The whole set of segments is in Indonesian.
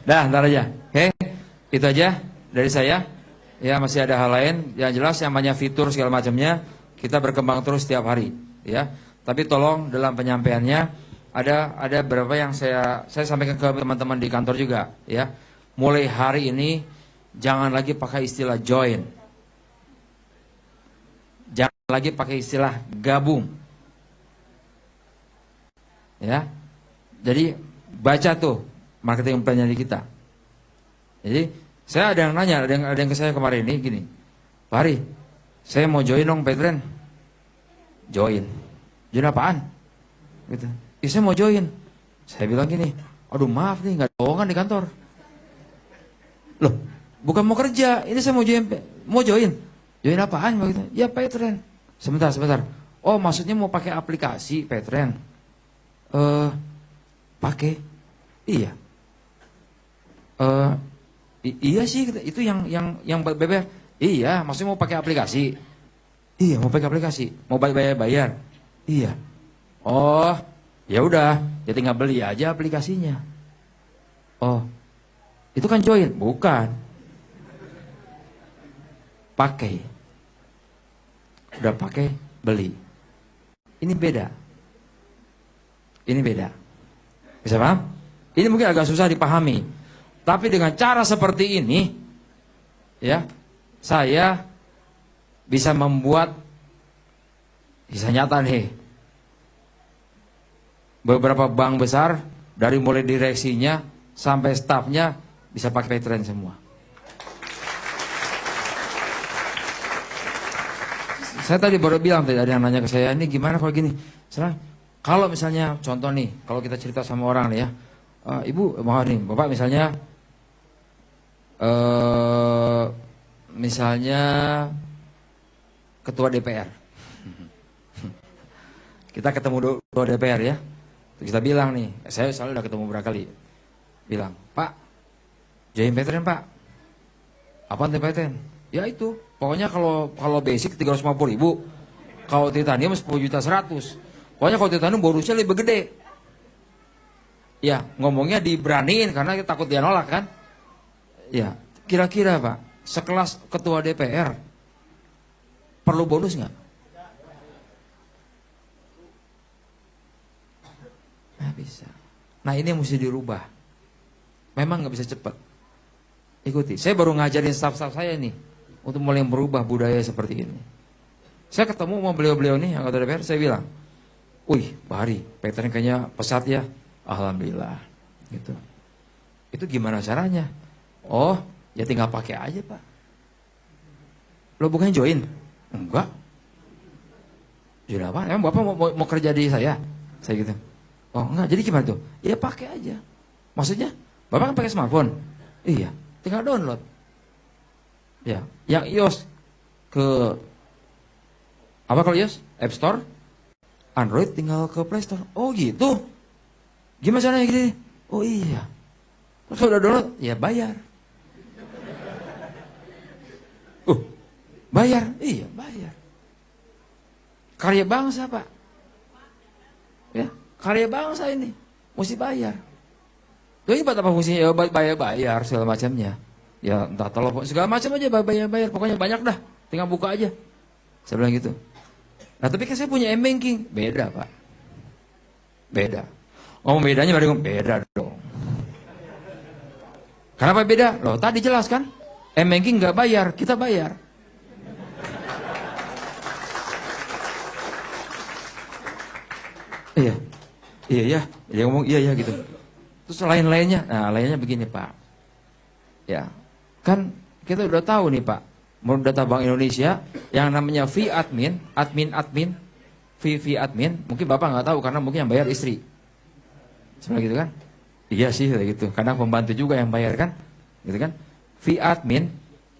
Dah, ntar aja. Oke, itu aja dari saya. Ya, masih ada hal lain. Yang jelas yang namanya fitur segala macamnya kita berkembang terus setiap hari. Ya, tapi tolong dalam penyampaiannya ada beberapa yang saya sampaikan ke teman-teman di kantor juga. Ya, mulai hari ini jangan lagi pakai istilah join. Jangan lagi pakai istilah gabung. Ya, jadi baca tuh marketing plan kita. Jadi saya ada yang nanya, ada yang ke saya kemarin ini gini, Pak Hari, saya mau join dong Petren. Join apaan? Gitu. Saya mau join. Saya bilang gini, aduh maaf nih nggak ada lowongan di kantor. Loh, bukan mau kerja, ini saya mau join. Join apaan begitu? Ya Petren. Sebentar. Oh maksudnya mau pakai aplikasi Petren. Pakai? Iya. Iya sih itu yang BBM. Iya, maksudnya mau pakai aplikasi. Iya, mau pakai aplikasi. Mau bayar. Iya. Oh, ya udah, ya tinggal beli aja aplikasinya. Oh. Itu kan join, bukan. Pakai. Udah pakai, beli. Ini beda. Bisa paham? Ini mungkin agak susah dipahami. Tapi dengan cara seperti ini, ya, saya bisa membuat kisah nyata nih. Beberapa bank besar, dari mulai direksinya sampai stafnya bisa pakai Petren semua. Saya tadi baru bilang, tadi ada yang nanya ke saya, ini gimana kalau gini? Kalau misalnya contoh nih, kalau kita cerita sama orang nih ya, Ibu, mohon nih, Bapak misalnya ketua DPR. Kita ketemu ketua DPR ya. Kita bilang nih, saya selalu udah ketemu berapa kali. Bilang, Pak, join Petren Pak. Apaan Petren? Ya itu, pokoknya kalau basic 350.000, kalau titanium 10.100.000. Pokoknya kalau titanium bonusnya lebih gede. Ya, ngomongnya diberaniin karena takut dia nolak kan. Ya, kira-kira Pak, sekelas ketua DPR perlu bonus nggak? Nggak bisa. Nah ini yang mesti dirubah. Memang nggak bisa cepat. Ikuti. Saya baru ngajarin staf-staf saya nih untuk mulai merubah budaya seperti ini. Saya ketemu sama beliau-beliau nih anggota DPR, saya bilang, wih, Pak Hari, Petren kayaknya pesat ya. Alhamdulillah. Gitu. Itu gimana caranya? Oh, ya tinggal pakai aja Pak. Lo bukannya join? Enggak. Join apa? Emang Bapak mau kerja di saya? Saya gitu. Oh enggak, jadi gimana tuh? Ya pakai aja. Maksudnya, Bapak kan pakai smartphone? Iya, tinggal download. Ya, yang iOS ke apa kalau iOS? App Store? Android tinggal ke Play Store. Oh gitu. Gimana caranya gini? Oh iya. Terus kalau udah download, ya bayar. Bayar? Iya, bayar. Karya bangsa, Pak. Ya, karya bangsa ini. Mesti bayar. Ini buat apa fungsinya? Ya, bayar segala macamnya. Ya, entah telepon, segala macam aja bayar. Pokoknya banyak dah. Tinggal buka aja. Saya bilang gitu. Nah, tapi kan saya punya M-Banking. Beda, Pak. Beda. Ngomong bedanya baru beda dong. Kenapa beda? Loh, tadi jelas kan? M-Banking nggak bayar, kita bayar. Iya. Dia ngomong iya gitu. Terus lainnya begini Pak. Ya, kan kita udah tahu nih Pak. Menurut data Bank Indonesia, yang namanya fee admin, fee admin, mungkin Bapak nggak tahu karena mungkin yang bayar istri. Sebenarnya gitu kan? Iya sih gitu. Kadang pembantu juga yang bayar kan? Gitu kan? Fee admin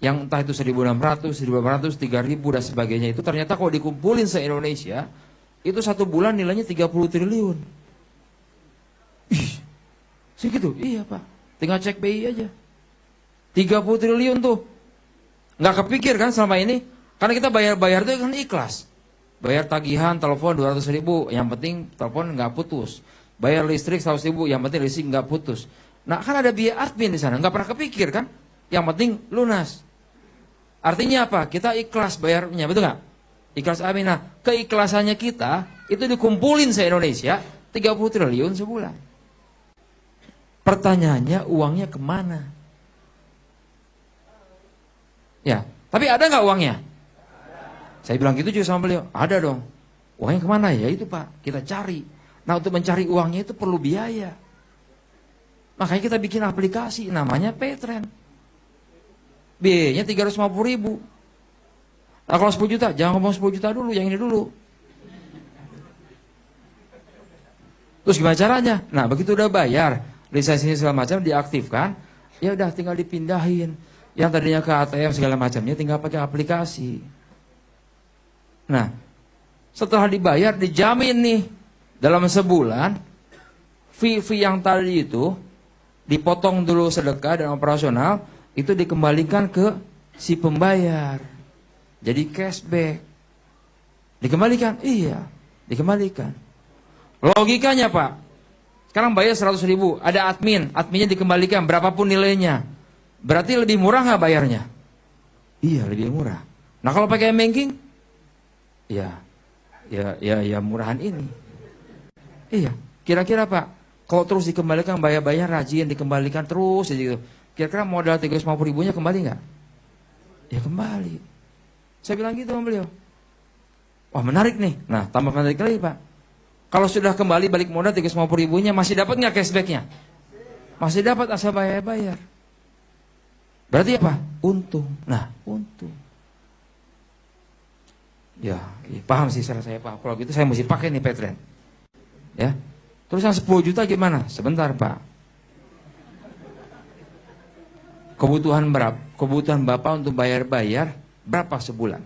yang entah itu 1.600, 1.800, 3.000 dan sebagainya itu ternyata kalau dikumpulin se-Indonesia itu satu bulan nilainya 30 triliun. Ih, segitu? Iya Pak. Tinggal cek BI aja. 30 triliun tuh. Nggak kepikir kan selama ini? Karena kita bayar itu kan ikhlas. Bayar tagihan telepon 200.000, yang penting telepon nggak putus. Bayar listrik 100.000, yang penting listrik nggak putus. Nah, kan ada biaya admin di sana, nggak pernah kepikir kan? Yang penting lunas. Artinya apa? Kita ikhlas bayarnya, betul nggak? Ikhlas amin. Nah, keikhlasannya kita itu dikumpulin se-Indonesia 30 triliun sebulan. Pertanyaannya, uangnya kemana? Ya, tapi ada nggak uangnya? Saya bilang gitu juga sama beliau. Ada dong. Uangnya kemana? Ya itu Pak, kita cari. Nah, untuk mencari uangnya itu perlu biaya. Makanya kita bikin aplikasi namanya Paytrend. Biayanya 350.000. Nah, kalau 10 juta, jangan ngomong 10 juta dulu, yang ini dulu. Terus gimana caranya? Nah, begitu udah bayar, lisensinya segala macam diaktifkan, ya udah tinggal dipindahin. Yang tadinya ke ATM segala macamnya tinggal pakai aplikasi. Nah, setelah dibayar dijamin nih dalam sebulan fee yang tadi itu dipotong dulu sedekah dan operasional, itu dikembalikan ke si pembayar. Jadi cashback. Dikembalikan? Iya, dikembalikan. Logikanya Pak, sekarang bayar 100.000, ada adminnya dikembalikan berapapun nilainya. Berarti lebih murah nggak bayarnya? Iya, lebih murah. Nah, kalau pakai banking, ya murahan ini. Iya, kira-kira Pak, kalau terus dikembalikan bayar-bayar rajin dikembalikan terus gitu. Kira-kira modal 350.000-nya kembali nggak? Ya kembali. Saya bilang gitu sama beliau. Wah, menarik nih. Nah, tambah menarik lagi Pak. Kalau sudah kembali balik modal 350.000-nya masih dapat nggak cashback-nya? Masih dapat asal bayar-bayar. Berarti apa? Untung. Nah, untung. Ya, paham sih saya paham. Kalau gitu saya mesti pakai nih Paytrend. Ya. Terus yang 10 juta gimana? Sebentar Pak. Kebutuhan berapa? Kebutuhan Bapak untuk bayar-bayar berapa sebulan?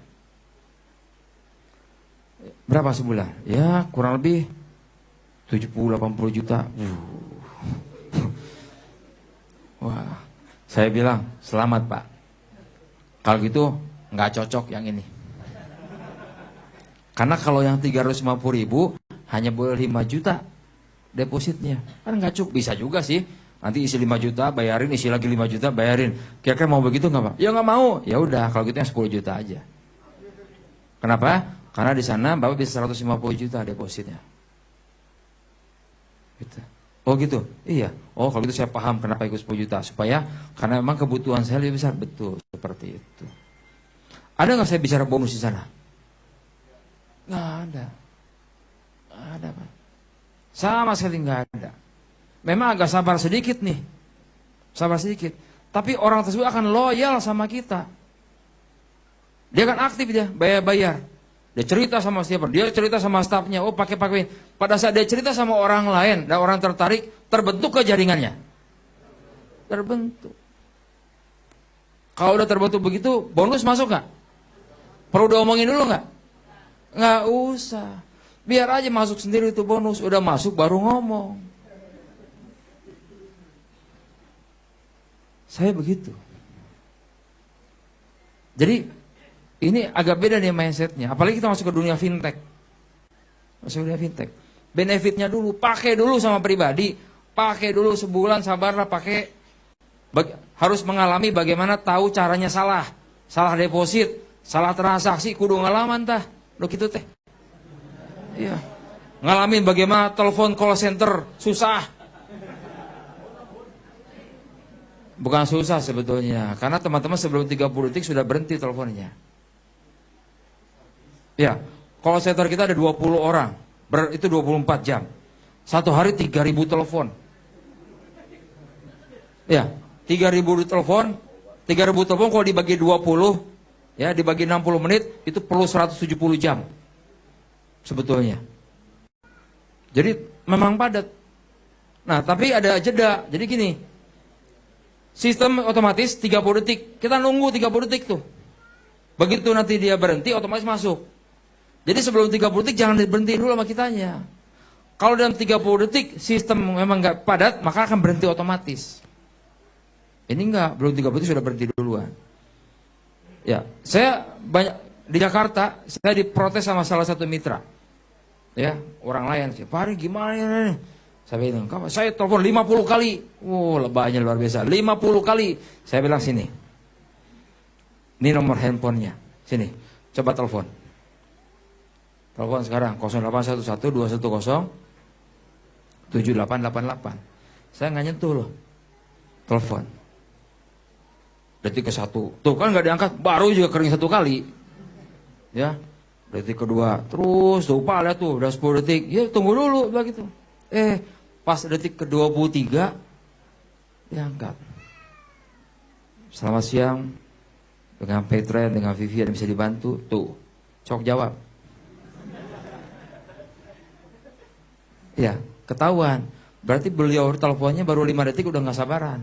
Berapa sebulan? Ya kurang lebih 70-80 juta. Wah, saya bilang selamat Pak. Kalau gitu nggak cocok yang ini. Karena kalau yang 350.000 hanya boleh 5 juta depositnya. Kan nggak cukup. Bisa juga sih. Nanti isi 5 juta bayarin, isi lagi 5 juta bayarin. Kira-kira mau begitu nggak Pak? Ya nggak mau. Ya udah, kalau gitu yang 10 juta aja. Kenapa? Karena di sana Bapak bisa 150 juta depositnya. Gitu. Oh gitu? Iya. Oh kalau gitu saya paham kenapa ikut 10 juta. Supaya, karena memang kebutuhan saya lebih besar. Betul, seperti itu. Ada nggak saya bicara bonus di sana? Nggak ada. Nggak ada Pak. Sama sekali nggak ada. Memang agak sabar sedikit nih. Sabar sedikit. Tapi orang tersebut akan loyal sama kita. Dia akan aktif dia, bayar-bayar. Dia cerita sama siapa? Dia cerita sama stafnya. Oh pakai. Pada saat dia cerita sama orang lain dan orang tertarik, terbentuk ke jaringannya. Terbentuk. Kalau udah terbentuk begitu, bonus masuk nggak? Perlu diomongin dulu nggak? Nggak usah. Biar aja masuk sendiri itu bonus. Udah masuk baru ngomong. Saya begitu. Jadi ini agak beda nih mindsetnya. Apalagi kita masuk ke dunia fintech. Masuk ke dunia fintech. Benefitnya dulu, pakai dulu sama pribadi. Pakai dulu sebulan, sabarlah pakai. Harus mengalami bagaimana tahu caranya salah. Salah deposit, salah transaksi, kudu ngalaman tah. Lo gitu teh. Iya. Ngalamin bagaimana telepon call center susah. Bukan susah sebetulnya, karena teman-teman sebelum 30 detik sudah berhenti teleponnya. Ya, call center kita ada 20 orang, itu 24 jam. Satu hari 3.000 telepon. Ya, 3.000 telepon, 3.000 telepon kalau dibagi 20, ya dibagi 60 menit, itu perlu 170 jam. Sebetulnya. Jadi memang padat. Nah, tapi ada jeda. Jadi gini, sistem otomatis 30 detik. Kita nunggu 30 detik tuh. Begitu nanti dia berhenti, otomatis masuk. Jadi sebelum 30 detik jangan berhenti dulu sama kitanya. Kalau dalam 30 detik sistem memang nggak padat, maka akan berhenti otomatis. Ini enggak, belum 30 detik sudah berhenti duluan. Ya, saya banyak di Jakarta, saya diprotes sama salah satu mitra. Ya, orang lain sih. Pak Ari gimana ini? Saya bilang, saya telepon 50 kali. Lebaynya luar biasa. 50 kali. Saya bilang sini. Ini nomor handphonenya. Sini, coba telepon. Telepon sekarang 0811-210-7888. Saya nggak nyentuh loh. Telepon. Detik ke 1. Tuh kan nggak diangkat, baru juga kering 1 kali. Ya. Detik kedua, terus lupa lihat tuh, udah 10 detik. Ya tunggu dulu begitu. Pas detik ke-23 diangkat. Selamat siang. Dengan Petra, dengan Vivi yang bisa dibantu. Tuh, cok jawab. Ya, ketahuan. Berarti beliau teleponnya baru 5 detik udah gak sabaran.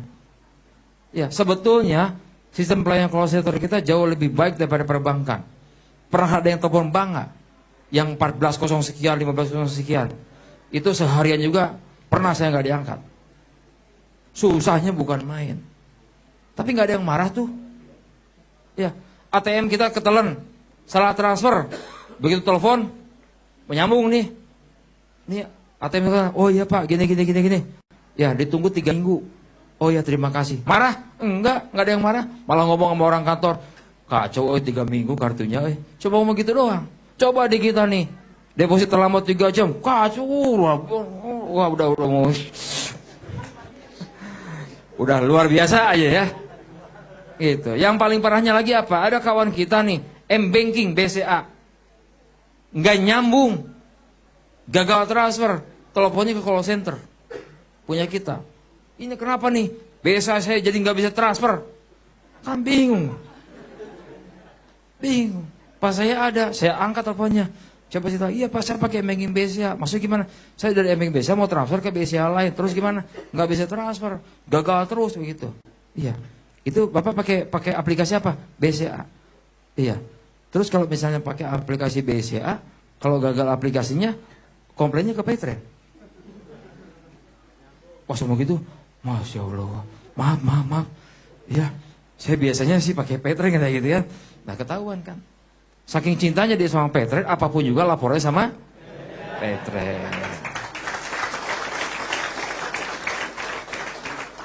Ya, sebetulnya sistem pelayanan call center kita jauh lebih baik daripada perbankan. Pernah ada yang telepon bank gak? Yang 14.0 sekian, 15.0 sekian. Itu seharian juga pernah saya gak diangkat. Susahnya bukan main. Tapi gak ada yang marah tuh. Ya, ATM kita ketelen, salah transfer. Begitu telepon, menyambung nih. Nih ATM kita, oh iya Pak, gini. Ya, ditunggu 3 minggu. Oh ya, terima kasih. Marah? Enggak ada yang marah. Malah ngomong sama orang kantor, kacau, 3 minggu kartunya. Coba ngomong gitu doang. Coba di kita nih, deposit terlambat 3 jam. Kacau, wah udah mau. Udah luar biasa aja ya. Gitu. Yang paling parahnya lagi apa? Ada kawan kita nih, M-Banking, BCA. Nggak nyambung. Gagal transfer. Teleponnya ke call center. Punya kita. Ini kenapa nih? BCA saya jadi nggak bisa transfer. Kan bingung. Pas saya ada, saya angkat teleponnya. Coba cerita, iya Pak, saya pakai M-Banking BCA. Maksudnya gimana? Saya dari M-Banking BCA mau transfer ke BCA lain. Terus gimana? Nggak bisa transfer. Gagal terus begitu. Iya. Itu Bapak pakai aplikasi apa? BCA. Iya. Terus kalau misalnya pakai aplikasi BCA, kalau gagal aplikasinya, komplainnya ke Paytrade. Wah, semua gitu. Masya Allah. Maaf. Ya, saya biasanya sih pakai Paytrade kayak gitu ya. Nah, ketahuan kan. Saking cintanya dia sama Paytrade, apapun juga lapornya sama Paytrade.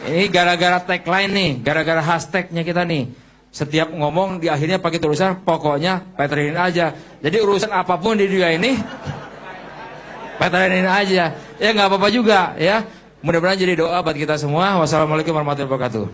Ini gara-gara tagline nih, gara-gara hashtagnya kita nih. Setiap ngomong di akhirnya pakai tulisan, pokoknya Paytradein aja. Jadi urusan apapun di dunia ini, Paytradein aja. Ya nggak apa-apa juga ya. Mudah-mudahan jadi doa buat kita semua. Wassalamualaikum warahmatullahi wabarakatuh.